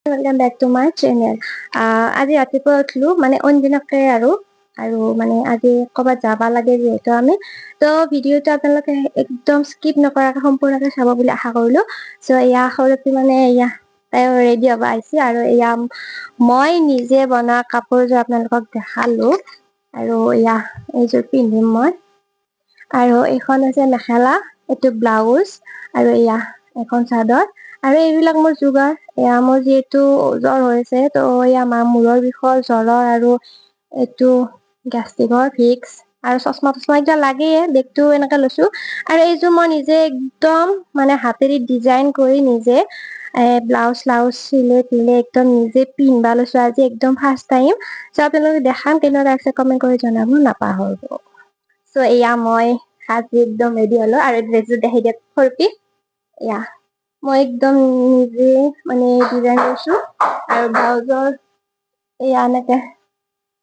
Welcome back to my channel. আজি ৰাতিপুৱা উঠলো মানে অনদিনকে আৰু মানে আজি কবাত যাবা লাগে যেহেতু আমি তো ভিডিওটো আপোনালোকে একদম স্কিপ নকৰাকে সম্পূৰ্ণকৈ চাব বুলি আশা কৰিলো। সো এয়া সৰুতে মানে এয়া তাই ৰেডি হ'ব আহিছে আৰু এয়া মই নিজে বনোৱা কাপোৰযোৰ আপোনালোকক দেখালো আৰু এয়া এইযোৰ পিন্ধিম মই আৰু এইখন আছে মেখেলা, এইটো ব্লাউজ আৰু এয়া এখন চাদৰ আৰু এইবিলাক মোৰ যোগাৰ এয়া মোৰ যেহেতু জ্বৰ হৈছে তো এয়া মূৰৰ বিষৰ জ্বৰৰ আৰু এইটো গেষ্ট্ৰিকৰ ভিক্স আৰু চশমা এতিয়া লাগেই বেগটো এনেকে লৈছো আৰু এইযোৰ মই নিজে একদম মানে হাতেৰে ডিজাইন কৰি নিজে ব্লাউজ চিলাই একদম নিজে পিন্ধিবা লৈছো আজি একদম ফাৰ্ষ্ট টাইম। চ' আপোনালোকে দেখাম কেনেকুৱা আছে কমেন্ট কৰি জনাব নাপাহৰিব। চ' এয়া মই সাজি একদম ৰেডি হলো আৰু ড্ৰেছযোৰ দেখাই দিয়ক ফৰপি এয়া মই একদম নিজে মানে ডিজাইন কৰিছো আৰু ব্লাউজৰ এয়া এনেকে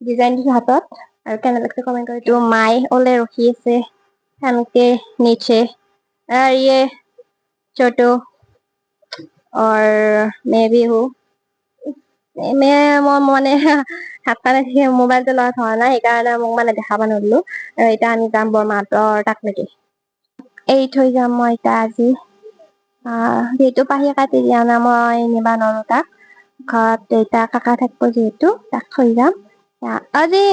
ডিজাইন দিছো হাতত আৰু কেনে লাগছে কমেন্ট কৰি। তো মাই ওলে ৰখি আছে সেনকে नीचे ये छोटू और मैं भी हूँ मैं মানে হাত পানে মোবাইলটো লগত হোৱা নাই সেইকাৰণে মোক মানে দেখাব নোৱাৰিলো আৰু এতিয়া আমি যাম বৰমাহঁতৰ তাক নেকি এই থৈ যাম মই এতিয়া আজি যেহেতু পাহি কাটি দিয়া না মই নিবা নোৱাৰো তাক ঘৰত দেউতা কাকা থাকিব যেহেতু তাক থৈ যাম আজি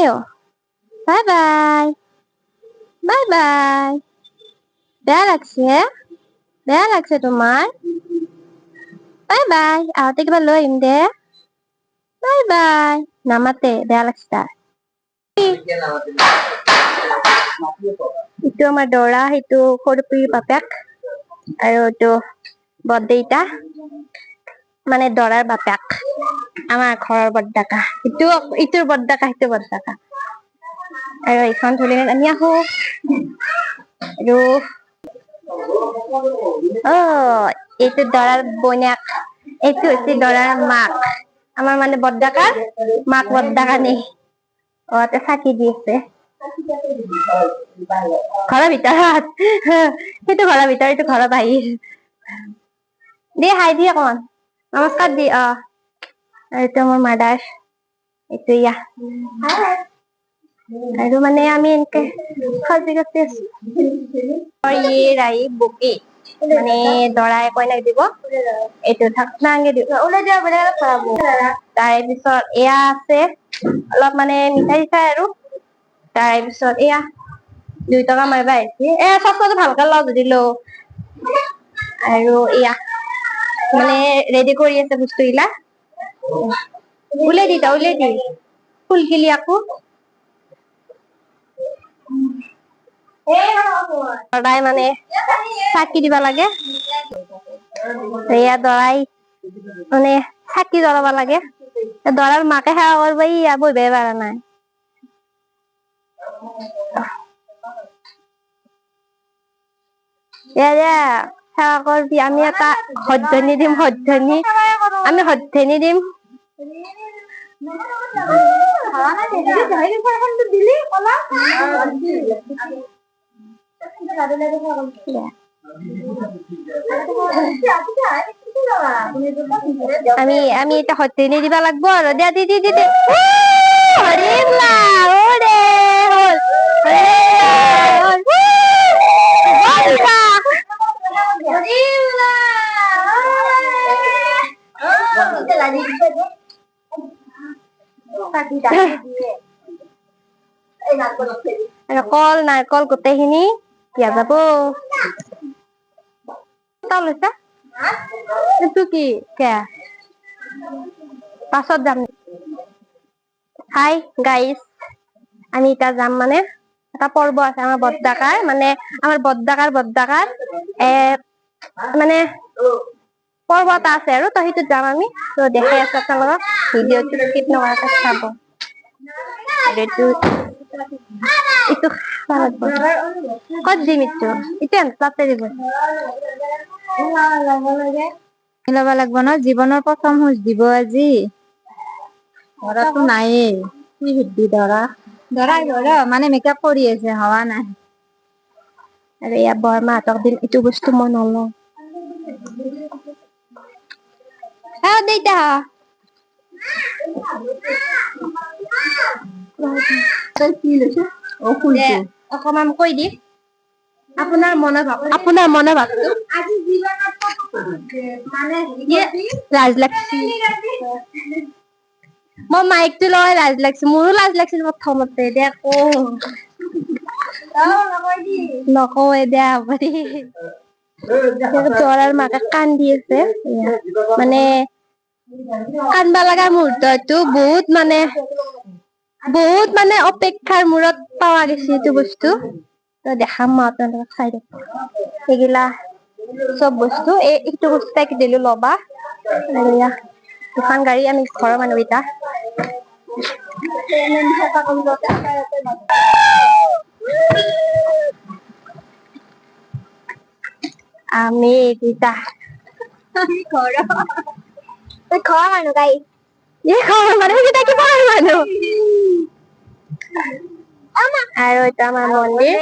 বাই বাই বাই বাই বেয়া লাগছে তোমাৰ বাই বাই আহোঁতে কিবা লৈ আহিম দে বাই বাই নামাতে বেয়া লাগছে তাৰ ইটো আমাৰ দৰা সেইটো সৰুপিৰ বাপেক আৰু এইটো বৰদেউতা মানে দৰাৰ বাপেক আমাৰ ঘৰৰ বৰডেকা ইটোৰ বৰডেকা সেইটো বৰডেকা আৰু এইখন ধুলি আনি আহো আৰু এইটো দৰাৰ বইনাক এইটো হৈছে দৰাৰ মাক আমাৰ মানে বৰডেকাৰ মাক বৰডেকানী চাকি দি আছে ঘৰৰ ভিতৰত সেইটো ঘৰৰ ভিতৰত এইটো ঘৰৰ বাহিৰ দে হাই দি অকমান নমস্কাৰ দি এইটো মোৰ মাদাৰ এইটো ইয়া আৰু মানে আমি এনেকে সাজি কাচি আছো ৰাই বকি মানে দৰাই কইনাক দিব এইটো ঢাকনা ওলাই দিয়া তাৰে পিছত এয়া আছে অলপ মানে মিঠাই চিঠাই আৰু তাৰে পিছত এয়া 2 টকা মাৰিবা আহিছে চচমাটো ভালকে ল যদি ল আৰু এয়া মানে ৰেডি কৰি আছে বস্তুগিলা উলাই দি ফুলকিলি আকৌ সদায় মানে চাকি দিবা লাগে এয়া দৰাই মানে চাকি জ্বলাব লাগে দৰাৰ মাকে সেৱা কৰিব বহিবই পাৰা নাই সেৱা কৰবি আমি এটা সধ্যনি দিম আমি সধ্যনি দিম আমি এটা সত্যনি দিবা লাগবো আৰু দিয়া দি কল নাৰিকল গোটেইখিনি দিয়া যাব এইটো কি পাছত যাম হাই গাইস আমি এতিয়া যাম মানে এটা পৰ্ব আছে আমাৰ বৰডেকাৰ মানে আমাৰ বৰডেকাৰ মানে পৰ্ব এটা আছে আৰু তো সেইটোত যাম আমি তো দেখাই আছো আপোনালোকক ভিডিঅ'টো স্কিপ নকৰাকে চাব এইটো কত দিম ইটো তাতে দিব মিলাব লাগব ন জীৱনৰ প্ৰথম খোজ দিব আজি ঘৰতো নাইয়ে কি সুধবি দৰা মানে মেকআপ কৰি আছে হোৱা নাই আৰু এয়া বৰমাহঁতক দিম এইটো বস্তু মই নলওঁ দেউতা অকমান কৈ দি আপোনাৰ মনৰ ভাৱটো লাজ লাগছি মই মাইকটো লৈ লাজ লাগছি মোৰো লাজ লাগছিল প্ৰথমতে দে আকৌ নকওঁ দে আপুনি তোৰ আৰু মাকে কান্দি আছে মানে কান্দবা লগা মুহূৰ্তটো বহুত মানে অপেক্ষাৰ মূৰত পাৱা গৈছে এইটো বস্তু তো দেখাম মই আপোনালোকক চাই দিম এইগিলা চব বস্তু এইটো বস্তু তাইক দিলো ল'বা আৰু এয়া দুখন গাড়ী আমি ঘৰৰ মানুহকেইটা আমি এইকেইটা ঘৰৰ মানুহ গাই ঘৰৰ মানুহ সেইকেইটা কিবা মানুহ আৰু এটা আমাৰ মন্দিৰ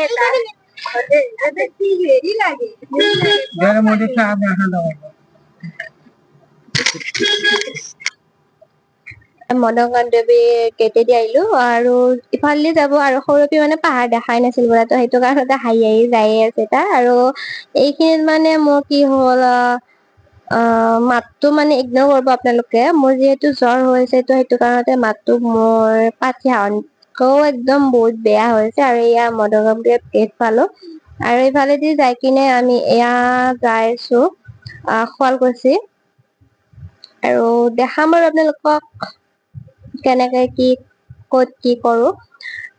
মদন দেৱী গেটেদি আহিলো আৰু ইফালে যাব আৰু সৰুপি মানে পাহাৰ দেখাই নাছিল বোলে তো সেইটো কাৰণতে হাঁহি যায়ে আছে তাৰ আৰু এইখিনিত মানে মোৰ কি হ'ল মাতটো মানে ইগনৰ কৰিব আপোনালোকে মোৰ যিহেতু জ্বৰ হৈছে তো সেইটো কাৰণতে মাতটো মোৰ পাঠি হাওনকেও একদম বহুত বেয়া হৈছে আৰু এয়া মদন গেট পালো আৰু এইফালেদি যাই কিনে আমি এয়া যাইছো শুৱালকুছি আৰু দেখাম আৰু আপোনালোকক কেনেকে কি ক'ত কি কৰো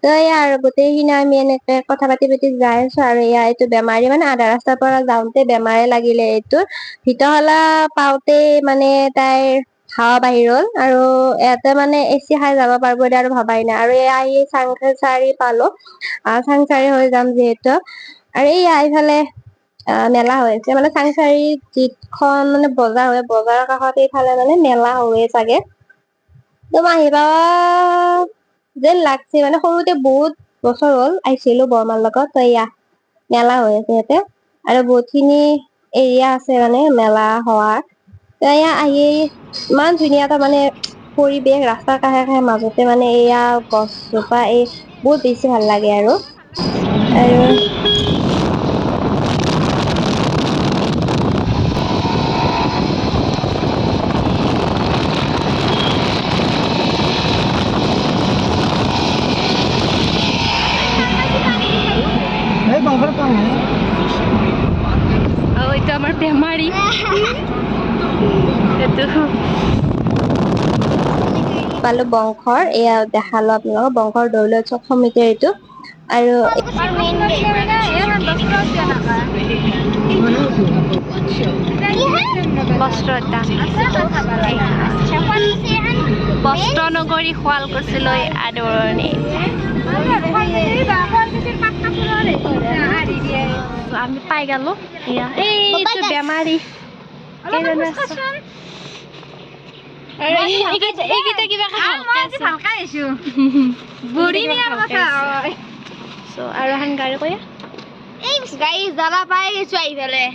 তো এয়া আৰু গোটেইখিনি আমি এনেকে কথা পাতি যাই আছো আৰু এয়া এইটো বেমাৰী মানে আধা ৰাস্তাৰ পৰা যাওঁতে বেমাৰে লাগিলে এইটো ভিতৰলা পাওঁতে মানে তাইৰ হাৱা বাহিৰ হ'ল আৰু ইয়াতে মানে এচি খাই যাব পাৰিব এতিয়া আৰু ভাবাই নাই আৰু এয়া আহি চাংচাৰি পালো চাংচাৰি হৈ যাম যিহেতু আৰু এয়া এইফালে মেলা হৈ আছে মানে চাংচাৰিত যিখন মানে বজাৰ হয় বজাৰৰ কাষত এইফালে মানে মেলা হয়ে চাগে তো আহিবা যেন লাগছে মানে সৰুতে বহুত বছৰ হ'ল আহিছিলো বৰমাৰ লগত তো এয়া মেলা হৈ আছে ইয়াতে আৰু বহুতখিনি এৰিয়া আছে মানে মেলা হোৱাৰ এয়া আহি ইমান ধুনীয়া এটা মানে পৰিৱেশ ৰাস্তাৰ কাষে কাষে মাজতে মানে এয়া গছজোপা বহুত বেছি ভাল লাগে আৰু এইটো আমাৰ বেমাৰী পালো বংশৰ এয়া দেখালো আপোনালোকক বংশৰ দৌল উৎসৱ সমিতিৰ এইটো আৰু বস্ত্ৰ নগৰী শুৱালকুছিলৈ আদৰণি আমি পাই গেলো এইটো বেমাৰী এইকেইটা কিবা আৰু এখন গাড়ী কৈ গাড়ী জ্বালা পাই গৈছো আহি পেলাই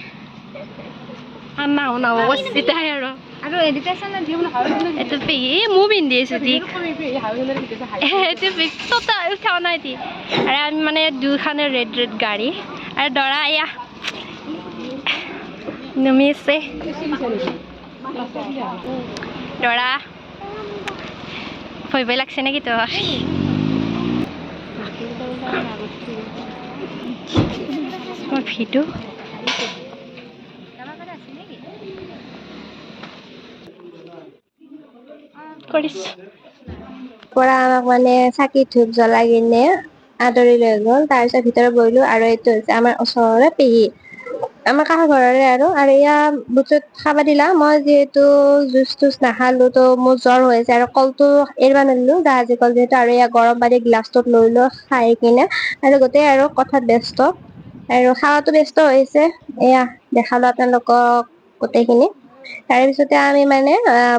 আৰু এইটো পেহী মোৰ পিন্ধি আছো উঠা নাই আৰু আমি মানে দুখানে ৰেড গাড়ী আৰু দৰা এয়া নুমি আছে দৰা ভয় ভয় লাগছে নেকি তোৰ মোৰ ভিডিঅ পৰা আমাক মানে চাকি ধূপ জ্বলাই কিনে আদৰি লৈ গ'ল তাৰপিছত ভিতৰত বহিলো আৰু এইটো হৈছে আমাৰ ওচৰৰে পেহী আমাৰ কাষৰ ঘৰৰে আৰু এয়া বুটত খাবা দিলা মই যিহেতু জুচ তুচ নাখালো তো মোৰ জ্বৰ হৈ আছে আৰু কলটো এৰিবা নোৱাৰিলো জাহাজী কল যিহেতু আৰু এয়া গৰম পানী গ্লাছটোত লৈ খাই কিনে আৰু গোটেই আৰু কথাত ব্যস্ত আৰু খাৱাতো ব্যস্ত হৈছে এয়া দেখালো আপোনালোকক গোটেইখিনি তাৰে পিছতে আমি মানে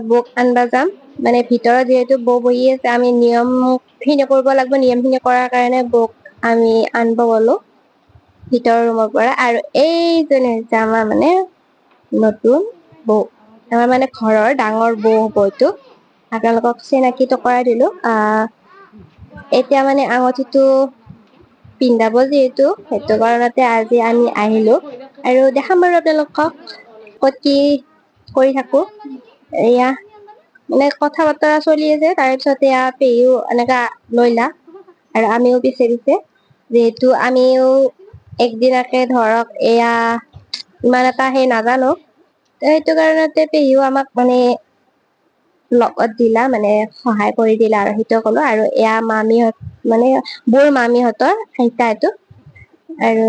বৌক আনবা যাম মানে ভিতৰত যিহেতু বৌ বহি আছে আমি নিয়ম খিনি কৰিব লাগিব নিয়ম খিনি কৰাৰ কাৰণে বৌক আমি আনব গলো ভিতৰৰ ৰুমৰ পৰা আৰু এইজনী হৈছে আমাৰ মানে নতুন বৌ আমাৰ মানে ঘৰৰ ডাঙৰ বৌ হ'ব এইটো আপোনালোকক চিনাকিটো কৰাই দিলো। এতিয়া মানে আঙঠিটো পিন্ধাব যিহেতু, সেইটো কাৰণতে আজি আমি আহিলো আৰু দেখাম বাৰু আপোনালোকক ক'ত কি কৰি থাকো। এয়া মানে কথা বতৰা চলি আছে, তাৰ পিছত এয়া পেহীও এনেকা লৈলা আৰু আমিও পিছে পিছে, যিহেতু আমিও একদিনাকে ধৰক এয়া ইমান এটা সেই নাজানো, সেইটো কাৰণতে পেহীও আমাক মানে লগত দিলা, মানে সহায় কৰি দিলা আৰু সেইটো কলো। আৰু এয়া মামীহঁত মানে বৌৰ মামীহঁতৰ আইতা এইটো, আৰু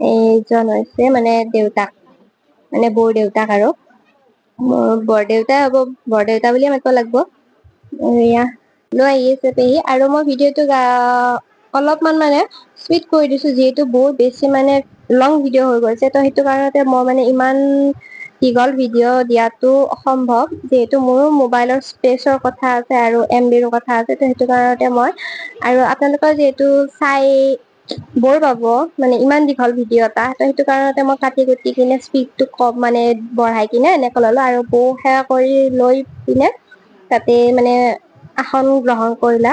এইজন হৈছে মানে দেউতাক, মানে বৌৰ দেউতাক আৰু মোৰ বৰদেউতাই হ'ব, বৰদেউতা বুলিয়ে মাতিব লাগিব। এয়া লৈ আহি আছে পেহী, আৰু মই ভিডিঅ'টো অলপমান মানে স্পীড কৰি দিছো, যিহেতু বহুত বেছি মানে লং ভিডিঅ' হৈ গৈছে, তো সেইটো কাৰণতে মই মানে ইমান দীঘল ভিডিঅ' দিয়াটো অসম্ভৱ, যিহেতু মোৰো মোবাইলৰ স্পেচৰ কথা আছে আৰু MBৰ কথা আছে, তো সেইটো কাৰণতে মই, আৰু আপোনালোকৰ যিহেতু চাই বৰ পাব মানে ইমান দীঘল ভিডিঅ' এটা, তো সেইটো কাৰণতে মই কাটি কুটি কিনে স্পীডটো কম মানে বঢ়াই কিনে এনেকে ললো, আৰু বৌ সেৱা কৰি লৈ পিনে তাতে মানে আসন গ্ৰহণ কৰিলা।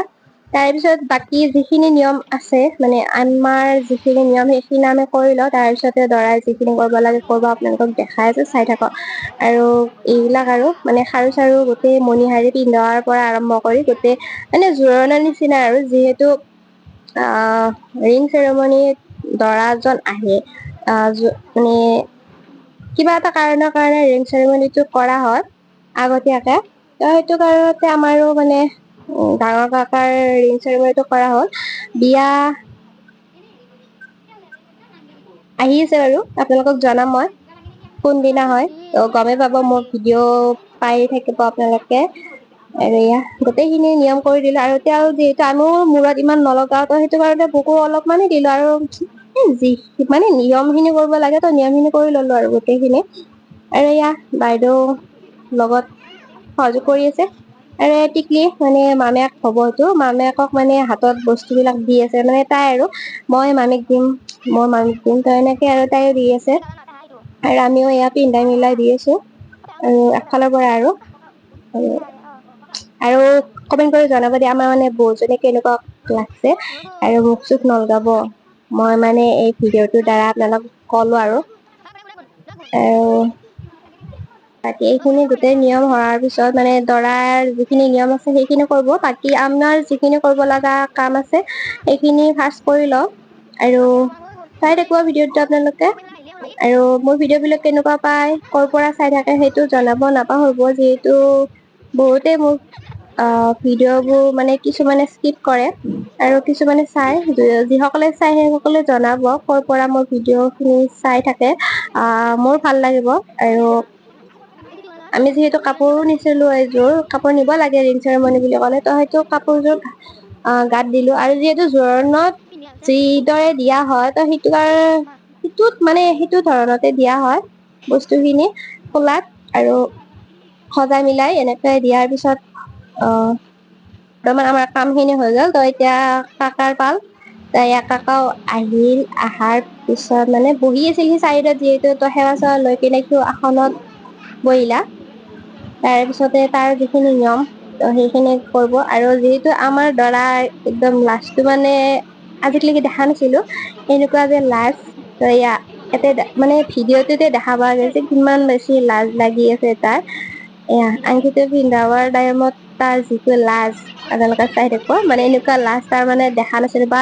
তাৰ পিছত বাকী যিখিনি নিয়ম আছে, মানে আমাৰ যিখিনি নিয়ম সেইখিনি আমি কৰি লওঁ, তাৰ পিছতে দৰাই যিখিনি কৰিব লাগে কৰিব, আপোনালোকক দেখাই আছো চাই থাকক। আৰু এইবিলাক আৰু মানে খাৰু চাৰু গোটেই মণিহাৰী পিন্ধোৱাৰ পৰা আৰম্ভ কৰি গোটেই মানে জোৰোণৰ নিচিনা আৰু, যিহেতু ৰিং চেৰেমনীত দৰাজন আহে, মানে কিবা এটা কাৰণৰ কাৰণে ৰিং চেৰেমনীটো কৰা হয় আগতীয়াকে, তো সেইটো কাৰণতে আমাৰো মানে ডাঙৰ কাকাৰ ৰিং চেৰেমনীটো কৰা হ'ল। বিয়া আহি আছে বাৰু, আপোনালোকক জনাম মই কোনদিনা হয়, তো গমেই পাব, মোৰ ভিডিঅ' পাই থাকিব আপোনালোকে। আৰু এয়া গোটেইখিনি নিয়ম কৰি দিলো, আৰু তেওঁ যিহেতু আমিও মূৰত ইমান নলগাও, তো সেইটো কাৰণে মোকো অলপমানেই দিলো, আৰু যি মানে নিয়ম খিনি কৰিব লাগে তো নিয়ম খিনি কৰি ললো আৰু গোটেইখিনি। আৰু এয়া বাইদেউ লগত সহযোগ কৰি আছে, আৰু টিকলি মানে মামেক হব, এইটো মামেকক মানে হাতত বস্তু বিলাক দি আছে, মানে তাই আৰু মই মামীক দিম, মই মামীক দিম, তো এনেকে আৰু তাইও দি আছে, আৰু আমিও এয়া পিন্ধাই মিলাই দি আছো, আৰু একফালৰ পৰা আৰু কমেন্ট কৰি জনাব দিয়া আমাৰ মানে বৌজনী কেনেকুৱা লাগছে, আৰু মুখ চুখ নলগাব, মই মানে এই ভিডিঅ'টোৰ দ্বাৰা আপোনালোক কলো আৰু বাকী এইখিনি গোটেই নিয়ম হোৱাৰ পিছত মানে দৰাৰ যিখিনি নিয়ম আছে সেইখিনি কৰিব, বাকী আমাৰ যিখিনি কৰিব লগা কাম আছে সেইখিনি ফাৰ্ষ্ট কৰি লওঁ। আৰু চাই থাকো ভিডিঅ'টো আপোনালোকে, আৰু মোৰ ভিডিঅ' বিলাক কেনেকুৱা পাই, কৰ পৰা চাই থাকে সেইটো জনাব নাপাহৰিব, যিহেতু বহুতে মোক ভিডিঅ' বোৰ মানে কিছুমানে স্কিপ কৰে আৰু কিছুমানে চাই, যিসকলে চাই সেইসকলে জনাব কৰ পৰা মোৰ ভিডিঅ' খিনি চাই থাকে, মোৰ ভাল লাগিব। আৰু আমি যিহেতু কাপোৰো নিছিলো, এইযোৰ কাপোৰ নিব লাগে ৰিং চেৰেমনী বুলি ক'লে, তো সেইটো কাপোৰযোৰ গাত দিলো, আৰু যিহেতু জোৰণত যিদৰে দিয়া হয় তো সেইটোত মানে সেইটো ধৰণতে দিয়া হয় বস্তুখিনি খোলাত, আৰু সজাই মিলাই এনেকে দিয়াৰ পিছত বৰ্তমান আমাৰ কাম খিনি হৈ গ'ল, তো এতিয়া কাকাৰ পাল, কাকাও আহিল, আহাৰ পিছত মানে বহি আছিল সি চাইদত, যিহেতু তো সেৱা চেৱা লৈ কিনে সিও আসনত বহিলা, তাৰ পিছতে তাৰ যিখিনি নিয়ম তো সেইখিনি কৰিব। আৰু যিহেতু আমাৰ দৰা একদম লাজটো মানে আজিলৈকে দেখা নাছিলো এনেকুৱা যে লাজ, তো ইয়াতে মানে ভিডিঅ'টোতে দেখা পোৱা গৈছে কিমান বেছি লাজ লাগি আছে তাৰ। আংঠিটো পিন্ধাবৰ টাইমত তাৰ যিটো লাজ আপোনালোকে চাই থাকিব, মানে এনেকুৱা লাজ তাৰ মানে দেখা নাছিলো, বা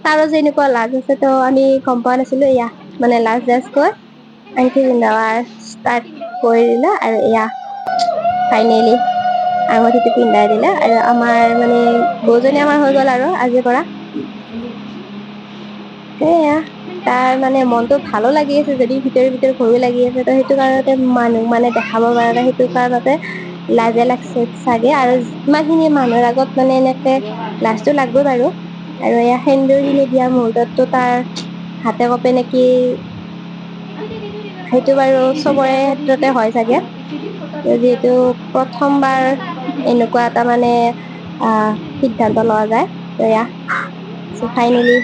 তাৰো যে এনেকুৱা লাজ আছে তো আমি গম পোৱা নাছিলো। মানে লাজ কৈ আংঠি পিন্ধোৱা ষ্টাৰ্ট কৰি দিলা, আৰু ফাইনেলি আঙঠিটো পিন্ধাই দিলে, আৰু আমাৰ মানে বৌজনী আমাৰ হৈ গল আৰু আজিৰ পৰা। সেয়া তাৰ মানে মনটো ভালো লাগি আছে, যদি ভিতৰি ভিতৰি ভয়ো লাগি আছে, তো সেইটো কাৰণতে মানুহ মানে দেখাব পৰা নাই, সেইটো কাৰণতে লাজে লাগছে চাগে, আৰু ইমান খিনি মানুহৰ আগত মানে এনেকে লাজটো লাগবই বাৰু। আৰু সেন্দুৰ খিনি দিয়া মুহুৰ্ততটো তাৰ হাতে কপে নেকি, সেইটো বাৰু চবৰে ক্ষেত্ৰতে হয় চাগে, যিহেতু প্ৰথমবাৰ এনেকুৱা এটা মানে সিদ্ধান্ত লোৱা যায়। ফাইনেলি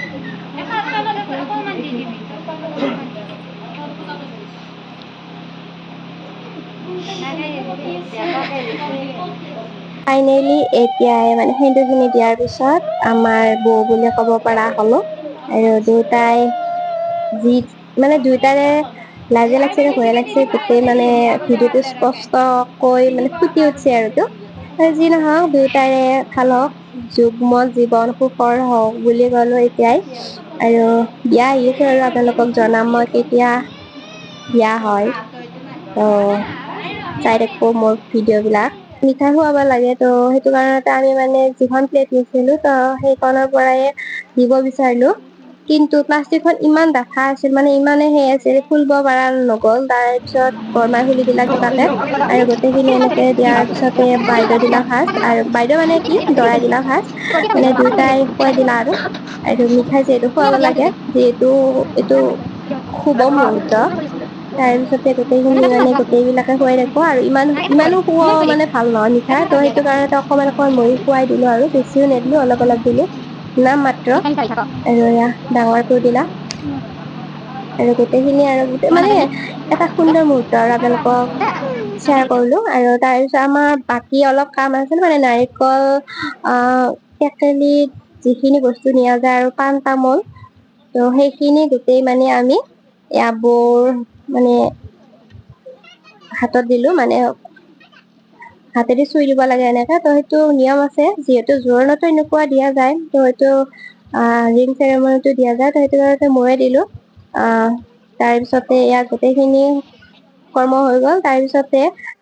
ফাইনেলি এতিয়াই মানে সেন্দুৰখিনি দিয়াৰ পিছত আমাৰ বৌ বুলি ক'ব পৰা হ'লো আৰু দেউতাই যি মানে দুয়োটাৰে লাজে লাগছে নে ভয়ে লাগছে গোটেই মানে ভিডিঅ'টো স্পষ্টকৈ মানে ফুটি উঠছে আৰু যি নহওক দুয়োটাৰে ভাল হওক যুগ্ম জীৱন সুখৰ হওক বুলি ক'লো এতিয়াই আৰু বিয়া আহি আছে আৰু আপোনালোকক জনাম মই কেতিয়া বিয়া হয় ত চাই থাকো মোৰ ভিডিঅ' বিলাক মিঠাই খুৱাব লাগে ত সেইটো কাৰণতে আমি মানে যিখন প্লেট নিছিলো ত সেইখনৰ পৰাই দিব বিচাৰিলো কিন্তু প্লাষ্টিকখন ইমান ডাঠা আছিল মানে ইমানে সেই আছিল খুলিব পৰা নগ'ল তাৰ পিছত বৰমাই খুলি দিলা কিবাকে আৰু গোটেইখিনি এনেকে দিয়াৰ পিছতে বাইদেউ দিলা ফাৰ্ষ্ট আৰু বাইদেউ মানে কি দৰাই দিলা ফাৰ্ষ্ট মানে দুয়োটাই খুৱাই দিলা আৰু মিঠাই যিহেতু খুৱাব লাগে যিহেতু এইটো শুভ মুহূৰ্ত তাৰ পিছতে গোটেইখিনি মানে গোটেইবিলাকে খুৱাই থাকো আৰু ইমানো খুওৱা মানে ভাল নহয় মিঠাই ত সেইটো কাৰণে অকমান মই খুৱাই দিলো আৰু বেছিও নিদিলো অলপ অলপ দিলো নাম মাত্ৰ আৰু এয়া ডাঙৰটো দিলা আৰু গোটেইখিনি আৰু গোটেই মানে এটা সুন্দৰ মুহূৰ্ত আৰু আপোনালোকক শ্বেয়াৰ কৰিলো আৰু তাৰপিছত আমাৰ বাকী অলপ কাম আছিল মানে নাৰিকল টেকেলিত যিখিনি বস্তু নিয়া যায় আৰু পাণ তামোল ত সেইখিনি গোটেই মানে আমি এয়া বৌৰ মানে হাতত দিলো মানে হাতেদি চুই দিব লাগে এনেকে ত সেইটো নিয়ম আছে যিহেতু জোৰণতো এনেকুৱা দিয়া যায় ত সেইটো ৰিং চেৰেমনিটো দিয়া যায় ত সেইটো কাৰণে ময়ে দিলো তাৰপিছতে ইয়াত গোটেইখিনি কৰ্ম হৈ গ'ল তাৰপিছতে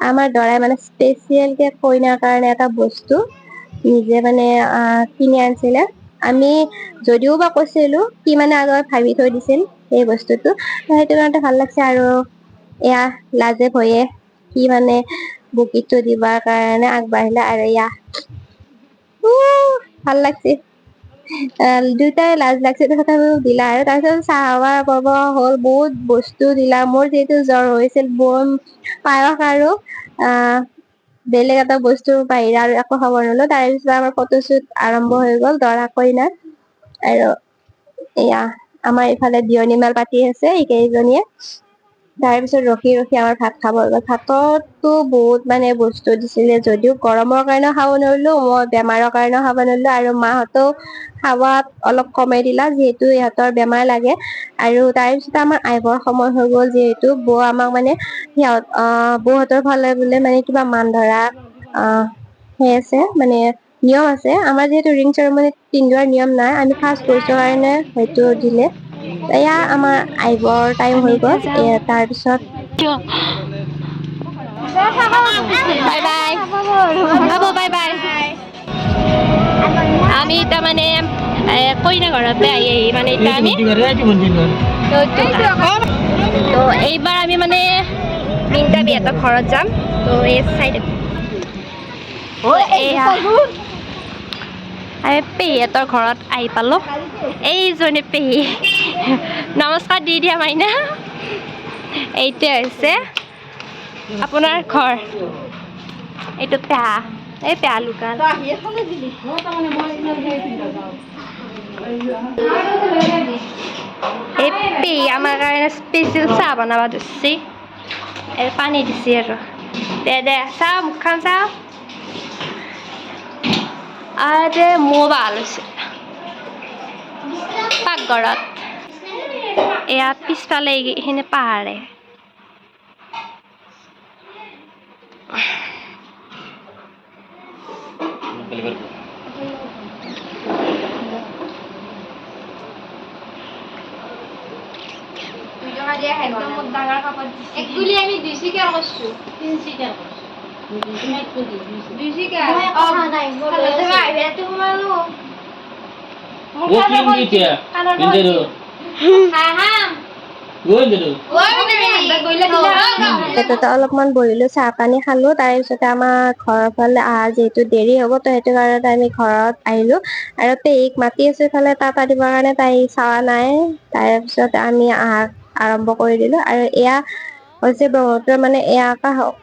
আমাৰ দৰাই মানে স্পেচিয়েল কে কইনাৰ কাৰণে এটা বস্তু নিজে মানে কিনি আনিছিলে আমি যদিও বা কৈছিলো সি মানে আগত ভাবি থৈ দিছিল সেই বস্তুটো সেইটো কাৰণতে ভাল লাগছে আৰু এয়া লাজে ভয়ে সি মানে বুকিটো দিবাৰ কাৰণে আগবাঢ়িলে আৰু এয়া ভাল লাগছে দুটাই লাজ লাগছে তথাপিও দিলা আৰু তাৰপিছত চাহ পৰ্ব হ'ল বহুত বস্তু দিলা মোৰ যিহেতু জ্বৰ হৈছিল বম পায়স আৰু বেলেগ এটা বস্তুৰ বাহিৰে আৰু একো খাব নোৱাৰিলো তাৰ পিছত আমাৰ ফটোশ্বুট আৰম্ভ হৈ গ'ল দৰা কইনাৰ আৰু এয়া আমাৰ ইফালে বিয়নী মেল পাতি আছে এইকেইজনীয়ে তাৰ পিছত ৰখি ৰখি আমাৰ ভাত খাব হৈ গ'ল ভাততো বহুত মানে বস্তু দিছিলে যদিও গৰমৰ কাৰণেও খাব নোৱাৰিলো মই বেমাৰৰ কাৰণেও খাব নোৱাৰিলো আৰু মাহঁতেও খাৱাত অলপ কমাই দিলা যিহেতু ইহঁতৰ বেমাৰ লাগে আৰু তাৰপিছত আমাৰ আহিবৰ সময় হৈ গ'ল যিহেতু বৌ আমাক মানে বৌহঁতৰ ফালে বোলে মানে কিবা মান ধৰা সেই আছে মানে নিয়ম আছে আমাৰ যিহেতু ৰিং চেৰেমনিত পিন্ধোৱাৰ নিয়ম নাই আমি ফাৰ্ষ্ট গৈছো কাৰণে হয়তো দিলে এয়া আমাৰ আহিবৰ টাইম হৈ গ'ল তাৰপিছত বাই বাই হ'ব বাই বাই আমি এতিয়া মানে কইনা ঘৰতে আহি মানে এতিয়া আমি তো এইবাৰ আমি মানে মিন্টা বিহঁতৰ ঘৰত যাম তো এই চাইড পেহীহঁতৰ ঘৰত আহি পালো এইজনী পেহী নমস্কাৰ দি দিয়া মাইনা এইটোৱে হৈছে আপোনাৰ ঘৰ এইটো পেহা এই পেহা লুকান এই পেহী আমাৰ কাৰণে স্পেচিয়েল চাহ বনাব ধৰিছে পানী দিছে আৰু দে চাহ মুখখন চাহ আৰু মোৰ ভাল হৈছে পাকঘৰত এয়া পিছফালে এইখিনি পাহাৰে আমি 2 চিকাৰ কৰিছো 3 চিকাৰ কৰিছো 2 চিকাৰ অলপমান বহিলো চাহ পানী খালো তাৰপিছতে আমাৰ ঘৰৰ ফালে অহা যিহেতু দেৰি হ'ব তো সেইটো কাৰণে আমি ঘৰত আহিলো আৰু পেহীক মাতি আছো ইফালে তাত দিবৰ কাৰণে তাই চাৱা নাই তাৰপিছত আমি আৰম্ভ কৰি দিলো আৰু এয়া হৈছে ব্ৰহ্মপুত্ৰ মানে এয়া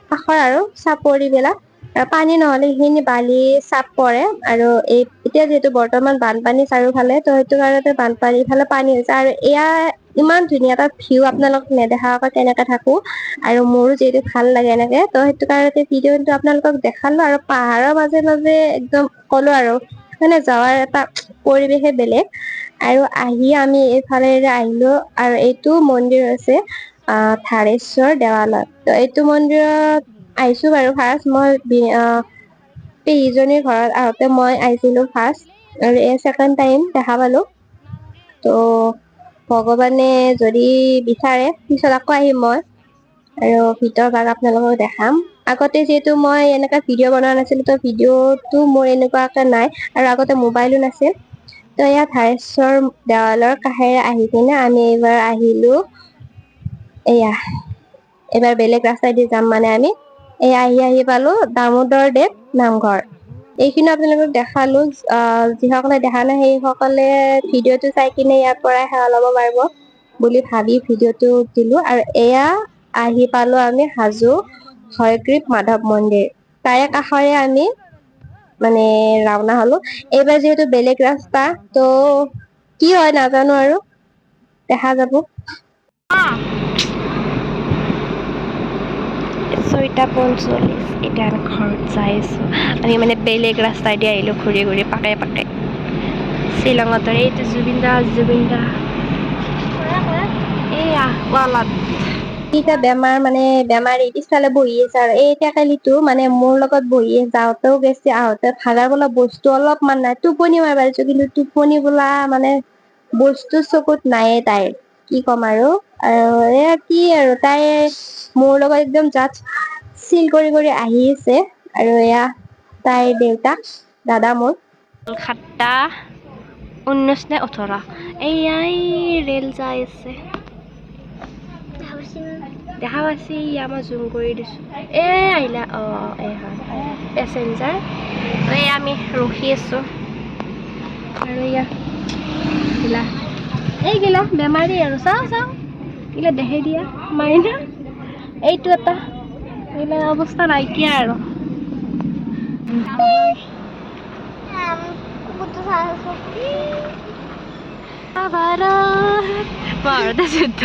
কাষৰ আৰু চাপৰিবিলাক আৰু পানী নহ'লে সেইখিনি বালি চাপ পৰে আৰু এতিয়া যিহেতু বৰ্তমান বানপানী চাৰিওফালে তো সেইটো কাৰণে বানপানীৰ ফালে পানী হৈছে আৰু এয়া ইমান ধুনীয়া এটা ভিউ আপোনালোক নেদেখাকৈ তেনেকে থাকো আৰু মোৰো যিহেতু ভাল লাগে এনেকে তো সেইটো কাৰণে ভিডিঅ'টো আপোনালোকক দেখালো আৰু পাহাৰৰ মাজে মাজে একদম কলো আৰু মানে যাৱাৰ এটা পৰিৱেশে বেলেগ আৰু আহি আমি এইফালেৰে আহিলো আৰু এইটো মন্দিৰ আছে থাৰেশ্বৰ দেৱালয় তো এইটো মন্দিৰত আহিছো বাৰু ফাৰ্ষ্ট মই পেহীজনীৰ ঘৰত আহোঁতে মই আহিছিলো ফাৰ্ষ্ট আৰু এই ছেকেণ্ড টাইম দেখা পালো তো ভগৱানে যদি বিচাৰে পিছত আকৌ আহিম মই আৰু ভিতৰ ভাগ আপোনালোকক দেখাম আগতে যিহেতু মই এনেকা ভিডিঅ' বনোৱা নাছিলো তো ভিডিঅ'টো মোৰ এনেকুৱাকে নাই আৰু আগতে মোবাইলো নাছিল তো এয়া থাৰেশ্বৰ দেৱালৰ কাষেৰে আহি কিনে আমি এইবাৰ আহিলো এয়া এইবাৰ বেলেগ ৰাস্তাইদি যাম মানে আমি এয়া আহি পালো দামোদৰ দেৱ নামঘৰ এইখিনি আপোনালোকক দেখালো যিসকলে দেখা নাই সেইসকলে ভিডিঅ'টো চাই কিনে ইয়াৰ পৰাই সেৱা ল'ব পাৰিব বুলি ভাবি ভিডিঅ'টো দিলো আৰু এয়া আহি পালো আমি হাজো হয়গ্ৰীৱ মাধৱ মন্দিৰ তাৰে কাষৰে আমি মানে ৰাওনা হলো এইবাৰ যিহেতু বেলেগ ৰাস্তা তো কি হয় নাজানো আৰু দেখা যাব 6:45 এতিয়া আমি ঘৰত যাই আছো আমি মানে বেলেগ ৰাস্তাইদি আহিলো ঘূৰি ঘূৰি পাকে পাকে শ্বিলঙতৰ এইটো জুবিনদা এয়া ৱালত এতিয়া বেমাৰী পিছফালে বহি আছে আৰু এই টেকেলিটো মানে মোৰ লগত বহি যাওঁতেও গেছে আহোঁতে ভাগাৰ বোলা বস্তু অলপমান নাই টোপনি মাৰিব পাৰিছো কিন্তু টোপনি বোলা মানে বস্তু চকুত নাইয়ে তাইৰ কি ক'ম আৰু এয়া কি আৰু তাই মোৰ লগত একদম জাজ চিল কৰি আহি আছে আৰু এয়া তাইৰ দেউতাক দাদা মোৰ 7:19 নে 18 এইয়াই ৰেল যাই আছে দেখা পাইছি মই জুম কৰি দিছো আহিলা এই হয় পেচেঞ্জাৰ আমি ৰখি আছো আৰু এইগিলা বেমাৰী আৰু চাওঁ এইগিলা দেখে দিয়া মাইনা এইটো এটা এইগিলা অৱস্থা নাইকিয়া আৰু মহাভাৰত যুদ্ধ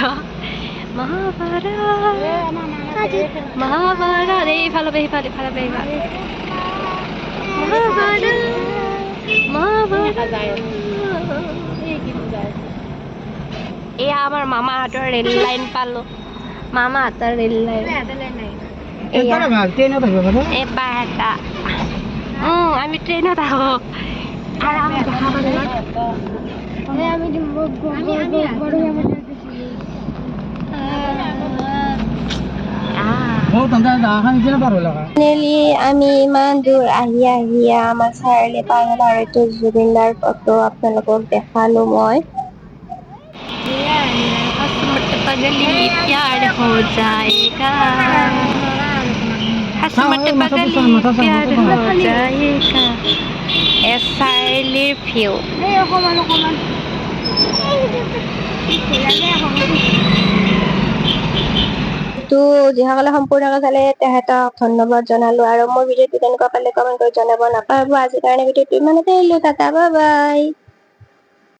মহাভাৰত এইফালে এয়া আমাৰ মামাহঁতৰ ৰেল লাইন পালো মামাহঁতৰ ৰেল লাইন আমি ট্ৰেইনত আহো আৰু আমি দেখা আমি ইমান দূৰ আহি আমাৰ চাৰিআলি পাৰ হ'ল আৰু এইটো জুবিনদাৰ ফটো আপোনালোকক দেখালো মই हसमत पगली प्यार हो जाएगा हसमत पगली प्यार हो जाएगा एसाइलिर ভিউ তো যিসকলে সম্পূৰ্ণকৈ চালে তেহেঁতক ধন্যবাদ জনালো আৰু মোৰ ভিডিঅ'টো কেনেকুৱা পালে কমেণ্ট কৰি জনাব নাপাহৰিব আজিৰ কাৰণে ভিডিঅ'টো ইমানতে এৰিলো টাটা বাই বাই